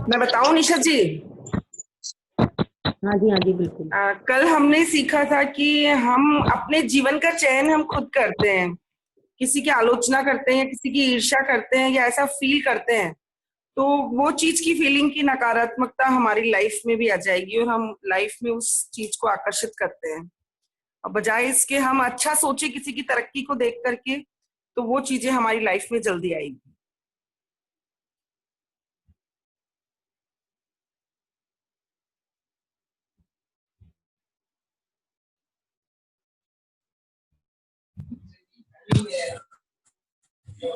मैं बताऊं निशा जी? हाँ जी, हाँ जी, बिल्कुल। कल हमने सीखा था कि हम अपने जीवन का चयन हम खुद करते हैं। किसी की आलोचना करते हैं, किसी की ईर्ष्या करते हैं या ऐसा फील करते हैं, तो वो चीज की फीलिंग की नकारात्मकता हमारी लाइफ में भी आ जाएगी और हम लाइफ में उस चीज को आकर्षित करते हैं। और बजाय इसके हम अच्छा सोचे किसी की तरक्की को देख करके, तो वो चीजें हमारी लाइफ में जल्दी आएगी।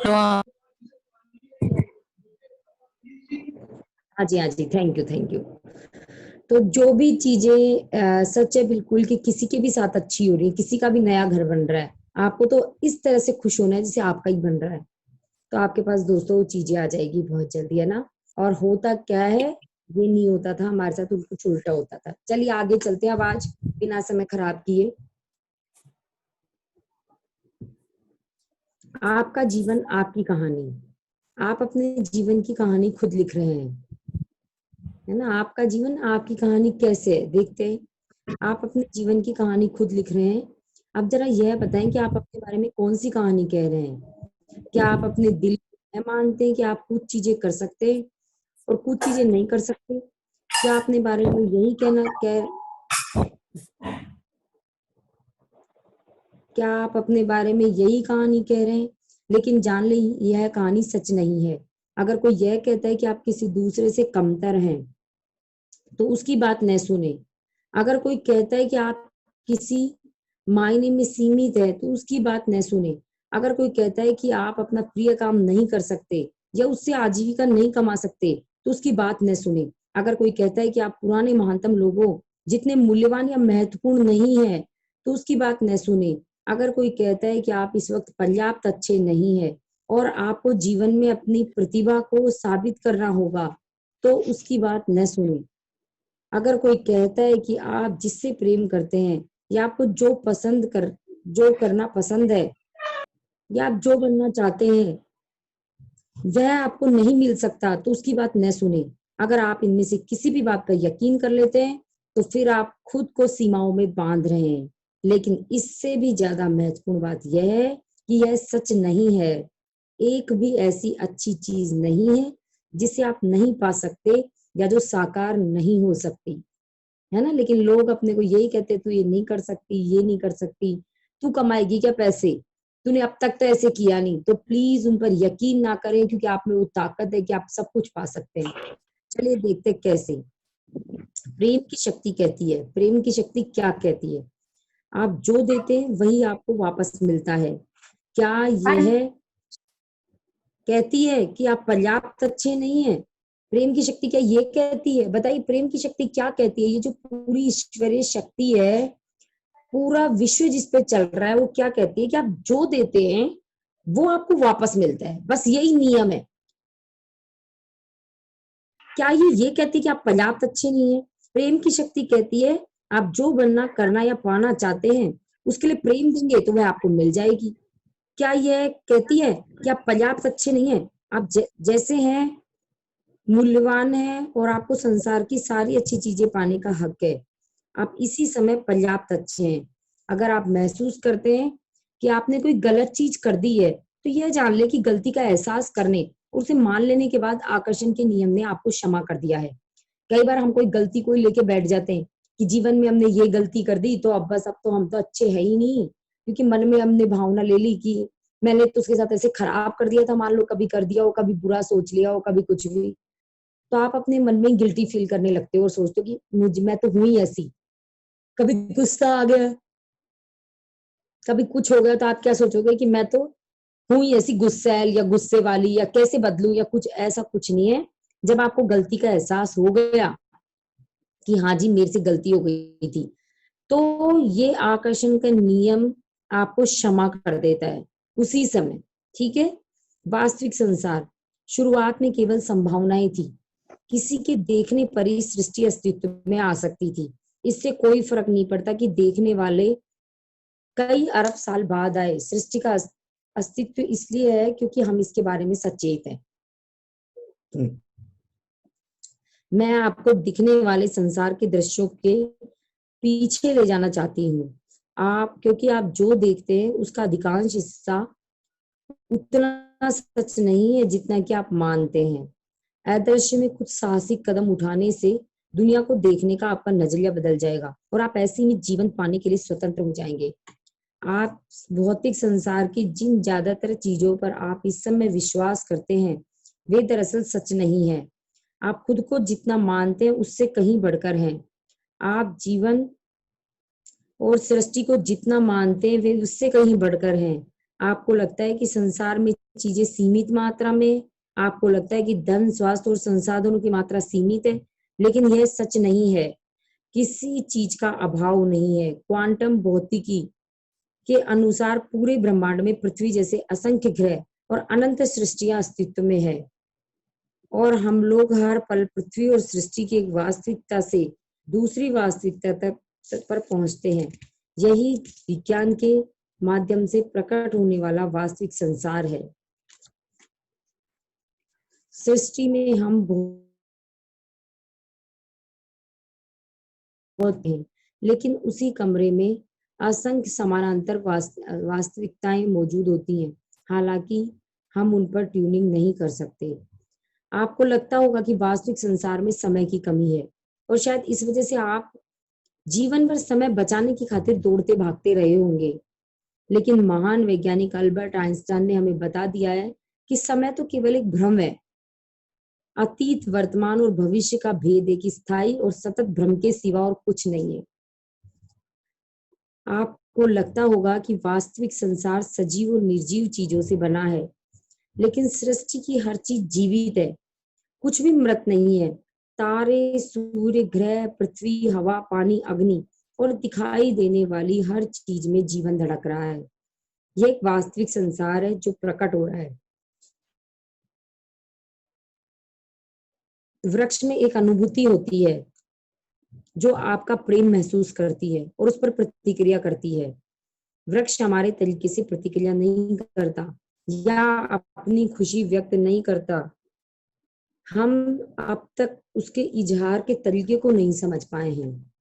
हाँ जी, हाँ जी, थैंक यू, थैंक यू। तो जो भी चीजें सच है बिल्कुल कि किसी के भी साथ अच्छी हो रही है, किसी का भी नया घर बन रहा है, आपको तो इस तरह से खुश होना है जैसे आपका ही बन रहा है, तो आपके पास दोस्तों वो चीजें आ जाएगी बहुत जल्दी, है ना। और होता क्या है, ये नहीं होता था हमारे साथ, कुछ उल्टा होता था। चलिए आगे चलते हैं अब, आज बिना समय खराब किए। आपका जीवन आपकी कहानी, आप अपने जीवन की कहानी खुद लिख रहे हैं, है ना। आपका जीवन आपकी कहानी कैसे है देखते हैं। आप अपने जीवन की कहानी खुद लिख रहे हैं। अब जरा यह बताएं कि आप अपने बारे में कौन सी कहानी कह रहे हैं। क्या आप अपने दिल में मानते हैं कि आप कुछ चीजें कर सकते हैं और कुछ चीजें नहीं कर सकते? क्या अपने बारे में यही कहना कह क्या आप अपने बारे में यही कहानी कह रहे हैं, लेकिन जान लें यह कहानी सच नहीं है। अगर कोई यह कहता है कि आप किसी दूसरे से कमतर हैं, तो उसकी बात न सुने। अगर कोई कहता है कि आप किसी मायने में सीमित है, तो उसकी बात न सुने। अगर कोई कहता है कि आप अपना प्रिय काम नहीं कर सकते या उससे आजीविका नहीं कमा सकते, तो उसकी बात न सुने। अगर कोई कहता है कि आप पुराने महानतम लोगों जितने मूल्यवान या महत्वपूर्ण नहीं है, तो उसकी बात न सुने। अगर कोई कहता है कि आप इस वक्त पर्याप्त अच्छे नहीं है और आपको जीवन में अपनी प्रतिभा को साबित करना होगा, तो उसकी बात न सुने। अगर कोई कहता है कि आप जिससे प्रेम करते हैं या आपको जो करना पसंद है या आप जो बनना चाहते हैं वह आपको नहीं मिल सकता, तो उसकी बात न सुने। अगर आप इनमें से किसी भी बात पर यकीन कर लेते हैं, तो फिर आप खुद को सीमाओं में बांध रहे हैं। लेकिन इससे भी ज्यादा महत्वपूर्ण बात यह है कि यह सच नहीं है। एक भी ऐसी अच्छी चीज नहीं है जिसे आप नहीं पा सकते या जो साकार नहीं हो सकती, है ना। लेकिन लोग अपने को यही कहते, तू ये नहीं कर सकती, ये नहीं कर सकती, तू कमाएगी क्या पैसे, तूने अब तक तो ऐसे किया नहीं। तो प्लीज उन पर यकीन ना करें, क्योंकि आप में वो ताकत है कि आप सब कुछ पा सकते हैं। चलिए देखते कैसे। प्रेम की शक्ति कहती है, प्रेम की शक्ति क्या कहती है, आप जो देते हैं वही आपको वापस मिलता है। क्या यह कहती है कि आप पर्याप्त अच्छे नहीं हैं? प्रेम की शक्ति क्या ये कहती है? बताइए, प्रेम की शक्ति क्या कहती है? ये जो पूरी ईश्वरीय शक्ति है, पूरा विश्व जिस पे चल रहा है, वो क्या कहती है कि आप जो देते हैं वो आपको वापस मिलता है। बस यही नियम है। क्या ये कहती है कि आप पर्याप्त अच्छे नहीं है? प्रेम की शक्ति कहती है आप जो बनना, करना या पाना चाहते हैं उसके लिए प्रेम देंगे तो वह आपको मिल जाएगी। क्या यह कहती है कि आप पर्याप्त अच्छे नहीं है? आप जैसे हैं मूल्यवान है और आपको संसार की सारी अच्छी चीजें पाने का हक है। आप इसी समय पर्याप्त अच्छे हैं। अगर आप महसूस करते हैं कि आपने कोई गलत चीज कर दी है, तो यह जान ले कि गलती का एहसास करने, उसे मान लेने के बाद आकर्षण के नियम ने आपको क्षमा कर दिया है। कई बार हम कोई गलती को लेके बैठ जाते हैं कि जीवन में हमने ये गलती कर दी, तो अब बस अब तो हम तो अच्छे है ही नहीं, क्योंकि मन में हमने भावना ले ली कि मैंने तो उसके साथ ऐसे खराब कर दिया था, मान लो कभी कर दिया हो, कभी बुरा सोच लिया हो, कभी कुछ भी। तो आप अपने मन में गिल्टी फील करने लगते हो और सोचते हो कि मैं तो हूं ही ऐसी। कभी गुस्सा आ गया, कभी कुछ हो गया, तो आप क्या सोचोगे कि मैं तो हूं ही ऐसी गुस्सैल या गुस्से वाली, या कैसे बदलूं या कुछ। ऐसा कुछ नहीं है। जब आपको गलती का एहसास हो गया कि हाँ जी मेरे से गलती हो गई थी, तो ये आकर्षण का नियम आपको क्षमा कर देता है उसी समय। ठीक है। वास्तविक संसार शुरुआत में केवल संभावनाएं थी, किसी के देखने पर ही सृष्टि अस्तित्व में आ सकती थी। इससे कोई फर्क नहीं पड़ता कि देखने वाले कई अरब साल बाद आए। सृष्टि का अस्तित्व इसलिए है क्योंकि हम इसके बारे में सचेत हैं। मैं आपको दिखने वाले संसार के दृश्यों के पीछे ले जाना चाहती हूँ। क्योंकि आप जो देखते हैं उसका अधिकांश हिस्सा उतना सच नहीं है जितना कि आप मानते हैं। अदृश्य में कुछ साहसिक कदम उठाने से दुनिया को देखने का आपका नजरिया बदल जाएगा और आप ऐसे ही जीवन पाने के लिए स्वतंत्र हो जाएंगे। आप भौतिक संसार की जिन ज्यादातर चीजों पर आप इस समय विश्वास करते हैं वे दरअसल सच नहीं है। आप खुद को जितना मानते हैं उससे कहीं बढ़कर हैं। आप जीवन और सृष्टि को जितना मानते हैं वे उससे कहीं बढ़कर हैं। आपको लगता है कि संसार में चीजें सीमित मात्रा में, आपको लगता है कि धन, स्वास्थ्य और संसाधनों की मात्रा सीमित है, लेकिन यह सच नहीं है। किसी चीज का अभाव नहीं है। क्वांटम भौतिकी के अनुसार पूरे ब्रह्मांड में पृथ्वी जैसे असंख्य ग्रह और अनंत सृष्टियां अस्तित्व में है और हम लोग हर पल पृथ्वी और सृष्टि की एक वास्तविकता से दूसरी वास्तविकता तक पर पहुंचते हैं। यही विज्ञान के माध्यम से प्रकट होने वाला वास्तविक संसार है। सृष्टि में हम बहुत हैं, लेकिन उसी कमरे में असंख्य समानांतर वास्तविकताएं मौजूद होती हैं, हालांकि हम उन पर ट्यूनिंग नहीं कर सकते। आपको लगता होगा कि वास्तविक संसार में समय की कमी है और शायद इस वजह से आप जीवन भर समय बचाने की खातिर दौड़ते भागते रहे होंगे, लेकिन महान वैज्ञानिक अल्बर्ट आइंस्टाइन ने हमें बता दिया है कि समय तो केवल एक भ्रम है। अतीत, वर्तमान और भविष्य का भेद एक स्थायी और सतत भ्रम के सिवा और कुछ नहीं है। आपको लगता होगा कि वास्तविक संसार सजीव और निर्जीव चीजों से बना है, लेकिन सृष्टि की हर चीज जीवित है, कुछ भी मृत नहीं है। तारे, सूर्य, ग्रह, पृथ्वी, हवा, पानी, अग्नि और दिखाई देने वाली हर चीज में जीवन धड़क रहा है। यह एक वास्तविक संसार है जो प्रकट हो रहा है। वृक्ष में एक अनुभूति होती है जो आपका प्रेम महसूस करती है और उस पर प्रतिक्रिया करती है। वृक्ष हमारे तरीके से प्रतिक्रिया नहीं करता या अपनी खुशी व्यक्त नहीं करता। हम अब तक उसके इजहार के तरीके को नहीं समझ पाए हैं।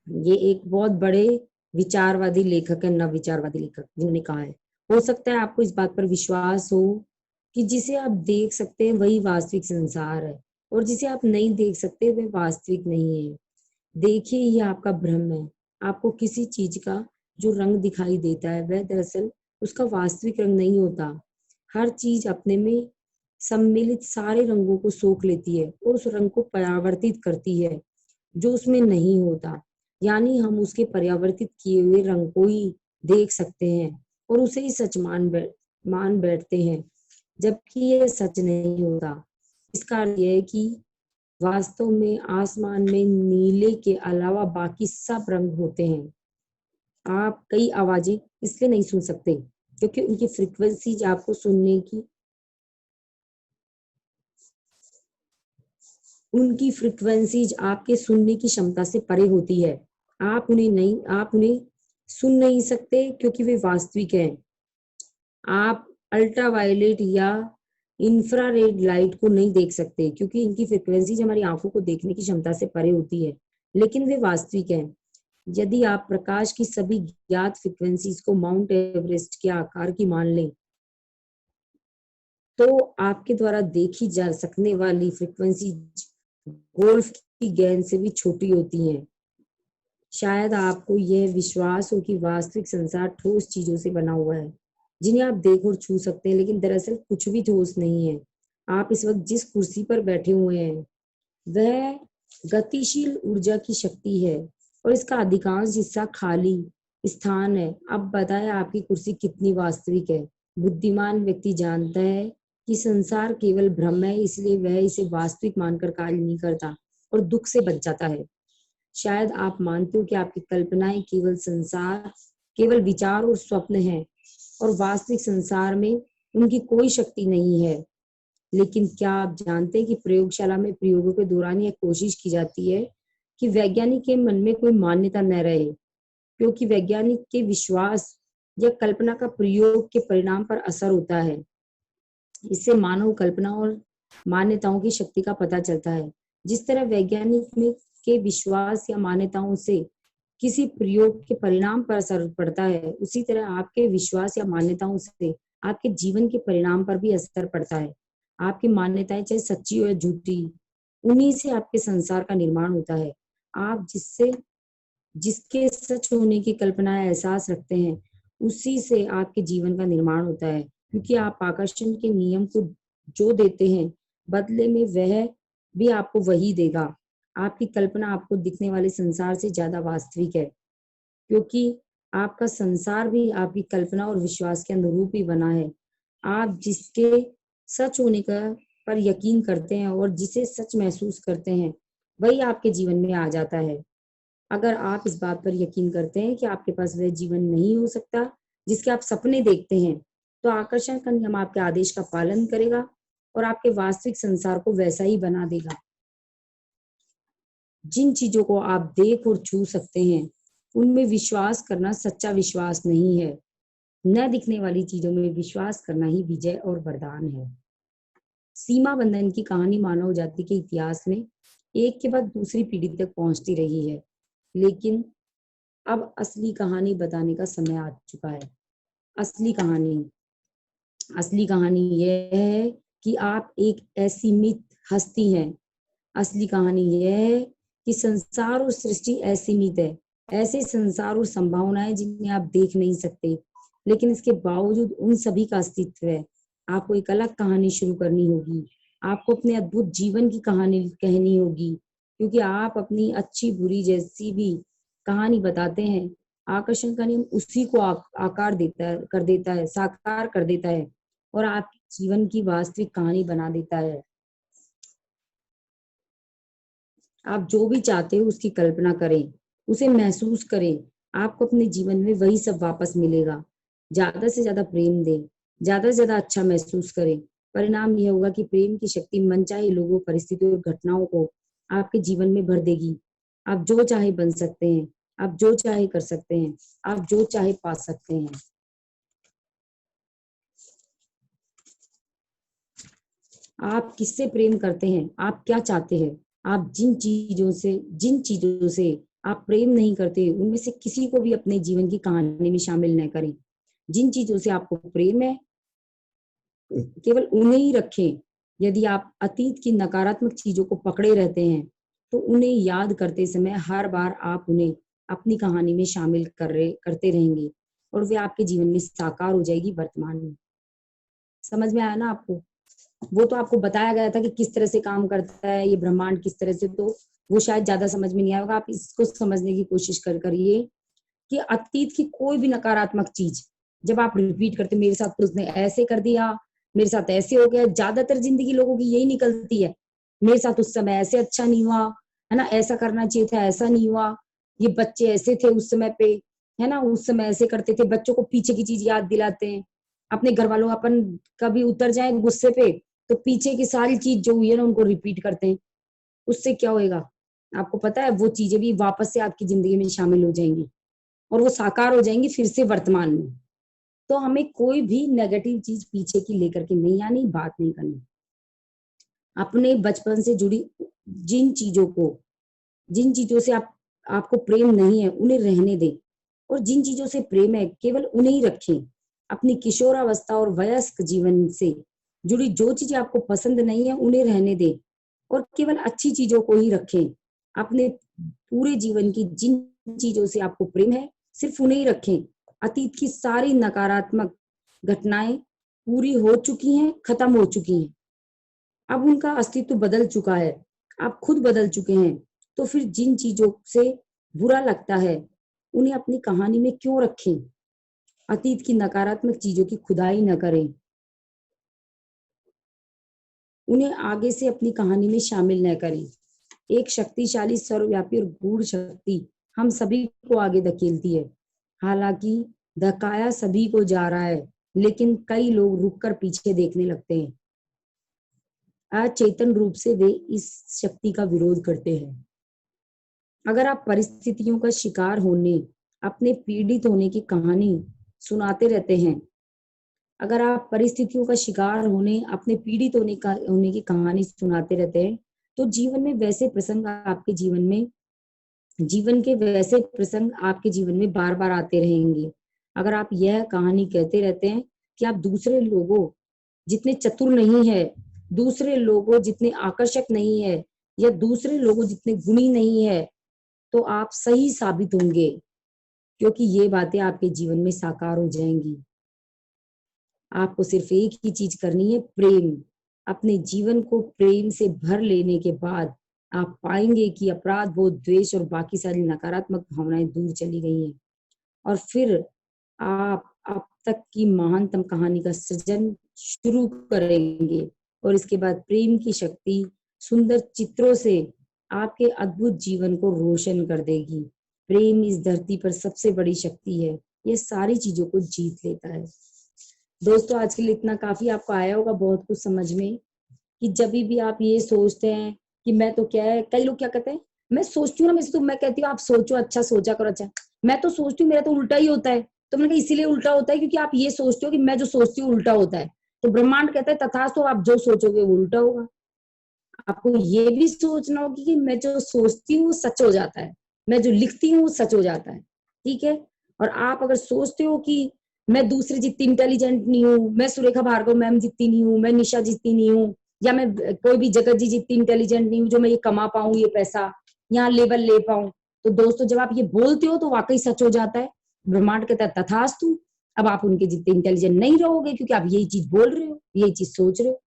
ये एक बहुत बड़े विचारवादी लेखक है, नवविचारवादी लेखक, जिन्होंने कहा है। हो सकता है आपको इस बात पर विश्वास हो कि जिसे आप देख सकते हैं वही वास्तविक संसार है और जिसे आप नहीं देख सकते वह वास्तविक नहीं है। देखिए, ये आपका भ्रम है। आपको किसी चीज का जो रंग दिखाई देता है वह दरअसल उसका वास्तविक रंग नहीं होता। हर चीज अपने में सम्मिलित सारे रंगों को सोख लेती है और उस रंग को परावर्तित करती है जो उसमें नहीं होता। यानी हम उसके परिवर्तित किए हुए रंग को ही देख सकते हैं और उसे ही सच मान बैठते हैं, जबकि यह सच नहीं होता। इसका अर्थ यह है कि वास्तव में आसमान में नीले के अलावा बाकी सब रंग होते हैं। आप कई आवाजें इसलिए नहीं सुन सकते क्योंकि उनकी फ्रीक्वेंसी आपको आपके सुनने की क्षमता से परे होती है। आप उन्हें सुन नहीं सकते क्योंकि वे वास्तविक हैं। आप अल्ट्रावायलेट या इंफ्रारेड लाइट को नहीं देख सकते क्योंकि इनकी फ्रीक्वेंसी हमारी आंखों को देखने की क्षमता से परे होती है, लेकिन वे वास्तविक हैं। यदि आप प्रकाश की सभी ज्ञात फ्रीक्वेंसीज को माउंट एवरेस्ट के आकार की मान लें, तो आपके द्वारा देखी जा सकने वाली फ्रीक्वेंसी गोल्फ की गेंद से भी छोटी होती हैं। शायद आपको यह विश्वास हो कि वास्तविक संसार ठोस चीजों से बना हुआ है जिन्हें आप देख और छू सकते हैं, लेकिन दरअसल कुछ भी ठोस नहीं है। आप इस वक्त जिस कुर्सी पर बैठे हुए हैं वह गतिशील ऊर्जा की शक्ति है और इसका अधिकांश हिस्सा खाली स्थान है। अब बताएं आपकी कुर्सी कितनी वास्तविक है। बुद्धिमान व्यक्ति जानता है कि संसार केवल भ्रम है, इसलिए वह इसे वास्तविक मानकर कार्य नहीं करता और दुख से बच जाता है। शायद आप मानते हो कि आपकी कल्पनाएं केवल विचार और स्वप्न हैं और वास्तविक संसार में उनकी कोई शक्ति नहीं है। लेकिन क्या आप जानते हैं कि प्रयोगशाला में प्रयोगों के दौरान यह कोशिश की जाती है कि वैज्ञानिक के मन में कोई मान्यता न रहे, क्योंकि वैज्ञानिक के विश्वास या कल्पना का प्रयोग के परिणाम पर असर होता है। इससे मानव कल्पना और मान्यताओं की शक्ति का पता चलता है। जिस तरह वैज्ञानिक में के विश्वास या मान्यताओं से किसी प्रयोग के परिणाम पर असर पड़ता है, उसी तरह आपके विश्वास या मान्यताओं से आपके जीवन के परिणाम पर भी असर पड़ता है। आपकी मान्यताएं चाहे सच्ची हो या झूठी, उन्हीं से आपके संसार का निर्माण होता है। आप जिसके सच होने की कल्पना या एहसास रखते हैं, उसी से आपके जीवन का निर्माण होता है। क्योंकि आप आकर्षण के नियम को जो देते हैं, बदले में वह भी आपको वही देगा। आपकी कल्पना आपको दिखने वाले संसार से ज्यादा वास्तविक है, क्योंकि आपका संसार भी आपकी कल्पना और विश्वास के अनुरूप ही बना है। आप जिसके सच होने का पर यकीन करते हैं और जिसे सच महसूस करते हैं, वही आपके जीवन में आ जाता है। अगर आप इस बात पर यकीन करते हैं कि आपके पास वह जीवन नहीं हो सकता जिसके आप सपने देखते हैं, तो आकर्षण का नियम आपके आदेश का पालन करेगा और आपके वास्तविक संसार को वैसा ही बना देगा। जिन चीजों को आप देख और छू सकते हैं, उनमें विश्वास करना सच्चा विश्वास नहीं है। न दिखने वाली चीजों में विश्वास करना ही विजय और वरदान है। सीमा बंधन की कहानी मानव जाति के इतिहास में एक के बाद दूसरी पीढ़ी तक पहुंचती रही है, लेकिन अब असली कहानी बताने का समय आ चुका है। असली कहानी यह है कि आप एक असीमित हस्ती हैं। असली कहानी यह है कि संसार और सृष्टि असीमित है। ऐसे संसार और संभावनाएं जिन्हें आप देख नहीं सकते, लेकिन इसके बावजूद उन सभी का अस्तित्व है। आपको एक अलग कहानी शुरू करनी होगी। आपको अपने अद्भुत जीवन की कहानी कहनी होगी, क्योंकि आप अपनी अच्छी बुरी जैसी भी कहानी बताते हैं, आकर्षण का नियम उसी को आकार देता है, साकार कर देता है और आपके जीवन की वास्तविक कहानी बना देता है। आप जो भी चाहते हो उसकी कल्पना करें, उसे महसूस करें। आपको अपने जीवन में वही सब वापस मिलेगा। ज्यादा से ज्यादा प्रेम दें, ज्यादा से ज्यादा अच्छा महसूस करें। परिणाम यह होगा कि प्रेम की शक्ति मनचाहे लोगों, परिस्थितियों और घटनाओं को आपके जीवन में भर देगी। आप जो चाहे बन सकते हैं, आप जो चाहे कर सकते हैं, आप जो चाहे पा सकते हैं। आप किससे प्रेम करते हैं? आप क्या चाहते हैं? आप जिन चीजों से आप प्रेम नहीं करते, उनमें से किसी को भी अपने जीवन की कहानी में शामिल न करें। जिन चीजों से आपको प्रेम है, केवल उन्हें ही रखें। यदि आप अतीत की नकारात्मक चीजों को पकड़े रहते हैं, तो उन्हें याद करते समय हर बार आप उन्हें अपनी कहानी में शामिल करते रहेंगे और वे आपके जीवन में साकार हो जाएगी वर्तमान में। समझ में आया ना आपको? वो तो आपको बताया गया था कि किस तरह से काम करता है ये ब्रह्मांड, किस तरह से, तो वो शायद ज्यादा समझ में नहीं आएगा। आप इसको समझने की कोशिश करिए कि अतीत की कोई भी नकारात्मक चीज जब आप रिपीट करते, मेरे साथ तो उसने ऐसे कर दिया, मेरे साथ ऐसे हो गया। ज्यादातर जिंदगी लोगों की यही निकलती है, मेरे साथ उस समय ऐसे अच्छा नहीं हुआ, है ना, ऐसा करना चाहिए था, ऐसा नहीं हुआ, ये बच्चे ऐसे थे उस समय पे, है ना, उस समय ऐसे करते थे। बच्चों को पीछे की चीज याद दिलाते हैं। अपने घर वालों, अपन कभी उतर जाए गुस्से पे, तो पीछे की सारी चीज जो हुई है ना उनको रिपीट करते हैं। उससे क्या होएगा आपको पता है? वो चीजें भी वापस से आपकी जिंदगी में शामिल हो जाएंगी और वो साकार हो जाएंगी फिर से वर्तमान में। तो हमें कोई भी नेगेटिव चीज पीछे की लेकर के नहीं आनी, बात नहीं करनी। अपने बचपन से जुड़ी जिन चीजों से आपको प्रेम नहीं है, उन्हें रहने दें, और जिन चीजों से प्रेम है केवल उन्हें ही रखें। अपनी किशोरावस्था और वयस्क जीवन से जुड़ी जो चीजें आपको पसंद नहीं है, उन्हें रहने दें और केवल अच्छी चीजों को ही रखें। अपने पूरे जीवन की जिन चीजों से आपको प्रेम है, सिर्फ उन्हें ही रखें। अतीत की सारी नकारात्मक घटनाएं पूरी हो चुकी हैं, खत्म हो चुकी हैं। अब उनका अस्तित्व बदल चुका है, आप खुद बदल चुके हैं। तो फिर जिन चीजों से बुरा लगता है, उन्हें अपनी कहानी में क्यों रखें? अतीत की नकारात्मक चीजों की खुदाई न करें, उन्हें आगे से अपनी कहानी में शामिल न करें। एक शक्तिशाली, सर्वव्यापी और गूढ़ शक्ति हम सभी को आगे धकेलती है। हालांकि धकाया सभी को जा रहा है, लेकिन कई लोग रुककर पीछे देखने लगते हैं। अचेतन रूप से वे इस शक्ति का विरोध करते हैं। अगर आप परिस्थितियों का शिकार होने, अपने पीड़ित होने की कहानी सुनाते रहते हैं, अगर आप परिस्थितियों का शिकार होने, अपने पीड़ित होने की कहानी सुनाते रहते हैं, तो जीवन में वैसे प्रसंग आपके जीवन के वैसे प्रसंग आपके जीवन में बार बार आते रहेंगे। अगर आप यह कहानी कहते रहते हैं कि आप दूसरे लोगों जितने चतुर नहीं है, दूसरे लोगों जितने आकर्षक नहीं है, या दूसरे लोगों जितने गुणी नहीं है, तो आप सही साबित होंगे, क्योंकि ये बातें आपके जीवन में साकार हो जाएंगी। आपको सिर्फ एक ही चीज करनी है, प्रेम। अपने जीवन को प्रेम से भर लेने के बाद आप पाएंगे कि अपराध बोध, द्वेष और बाकी सारी नकारात्मक भावनाएं दूर चली गई हैं, और फिर आप अब तक की महानतम कहानी का सृजन शुरू करेंगे। और इसके बाद प्रेम की शक्ति सुंदर चित्रों से आपके अद्भुत जीवन को रोशन कर देगी। प्रेम इस धरती पर सबसे बड़ी शक्ति है, ये सारी चीजों को जीत लेता है। दोस्तों, आज के लिए इतना काफी आपको आया होगा बहुत कुछ समझ में, कि जब भी आप ये सोचते हैं कि मैं तो क्या है, कई लोग क्या कहते हैं, मैं सोचती हूँ ना, मैं कहती हूँ आप सोचो, अच्छा सोचा करो, अच्छा मैं तो सोचती हूँ मेरा तो उल्टा ही होता है। तो मैंने कहा इसीलिए उल्टा होता है क्योंकि आप ये सोचते हो कि मैं जो सोचती हूँ उल्टा होता है। तो ब्रह्मांड कहता है तथास्तु, आप जो सोचोगे वो उल्टा होगा। आपको ये भी सोचना होगा कि मैं जो सोचती हूँ सच हो जाता है, मैं जो लिखती हूँ सच हो जाता है, ठीक है। और आप अगर सोचते हो कि मैं दूसरे जितनी इंटेलिजेंट नहीं हूँ, मैं सुरेखा भार्गव मैम जितनी नहीं हूँ, मैं निशा जितनी नहीं हूँ, या मैं कोई भी जगत जी जितनी इंटेलिजेंट नहीं हूँ जो मैं ये कमा पाऊं, ये पैसा यहाँ लेवल ले पाऊं, तो दोस्तों जब आप ये बोलते हो तो वाकई सच हो जाता है। ब्रह्मांड कहता है तथास्तु, अब आप उनके जितने इंटेलिजेंट नहीं रहोगे, क्योंकि आप यही चीज बोल रहे हो, यही चीज सोच रहे हो।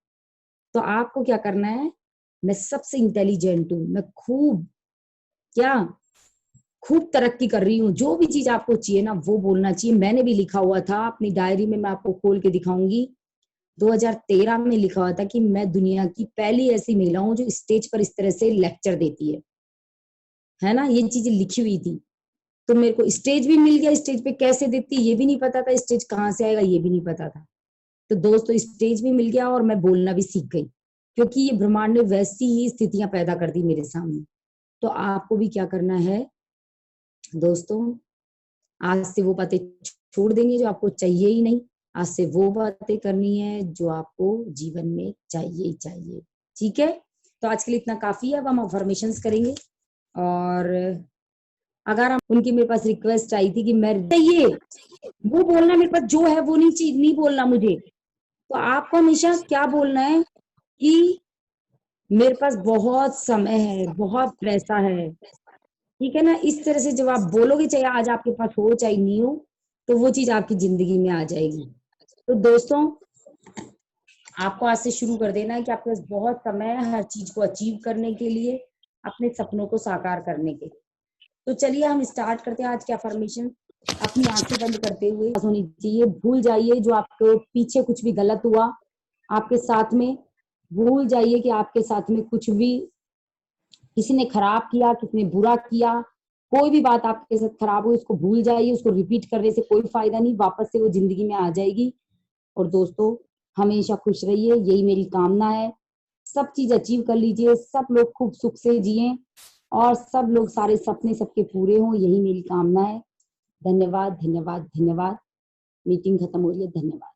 तो आपको क्या करना है, मैं सबसे इंटेलिजेंट हूँ, मैं खूब तरक्की कर रही हूँ, जो भी चीज आपको चाहिए ना वो बोलना चाहिए। मैंने भी लिखा हुआ था अपनी डायरी में, मैं आपको खोल के दिखाऊंगी, 2013 में लिखा हुआ था कि मैं दुनिया की पहली ऐसी महिला हूँ जो स्टेज पर इस तरह से लेक्चर देती है ना, ये चीजें लिखी हुई थी। तो मेरे को स्टेज भी मिल गया, स्टेज पे कैसे देती ये भी नहीं पता था, स्टेज कहाँ से आएगा ये भी नहीं पता था। तो दोस्तों स्टेज भी मिल गया और मैं बोलना भी सीख गई, क्योंकि ये ब्रह्मांड ने वैसी ही स्थितियां पैदा कर दी मेरे सामने। तो आपको भी क्या करना है दोस्तों, आज से वो बातें छोड़ देंगे जो आपको चाहिए ही नहीं, आज से वो बातें करनी है जो आपको जीवन में चाहिए ही चाहिए, ठीक है। तो आज के लिए इतना काफी है, अब हम अफर्मेशंस करेंगे। और अगर हम उनकी मेरे पास रिक्वेस्ट आई थी कि मैं चाहिए वो बोलना, मेरे पास जो है वो नहीं बोलना मुझे, तो आपको हमेशा क्या बोलना है कि मेरे पास बहुत समय है, बहुत पैसा है, ठीक है ना। इस तरह से जब आप बोलोगे, चाहे आज आपके पास हो चाहे नहीं हो, तो वो चीज आपकी जिंदगी में आ जाएगी। तो दोस्तों आपको आज से शुरू कर देना है कि आपके पास बहुत समय है हर चीज को अचीव करने के लिए, अपने सपनों को साकार करने के लिए। तो चलिए हम स्टार्ट करते हैं आज के अफर्मेशन। अपनी आंखें बंद करते हुए होनी चाहिए, भूल जाइए जो आपके पीछे कुछ भी गलत हुआ आपके साथ में, भूल जाइए कि आपके साथ में कुछ भी किसी ने खराब किया, किसी ने बुरा किया, कोई भी बात आपके साथ खराब हुई उसको भूल जाइए, उसको रिपीट करने से कोई फायदा नहीं, वापस से वो जिंदगी में आ जाएगी। और दोस्तों हमेशा खुश रहिए, यही मेरी कामना है। सब चीज अचीव कर लीजिए, सब लोग खूब सुख से जिए और सब लोग सारे सपने सबके पूरे हों, यही मेरी कामना है। धन्यवाद धन्यवाद धन्यवाद। मीटिंग खत्म हो रही है, धन्यवाद।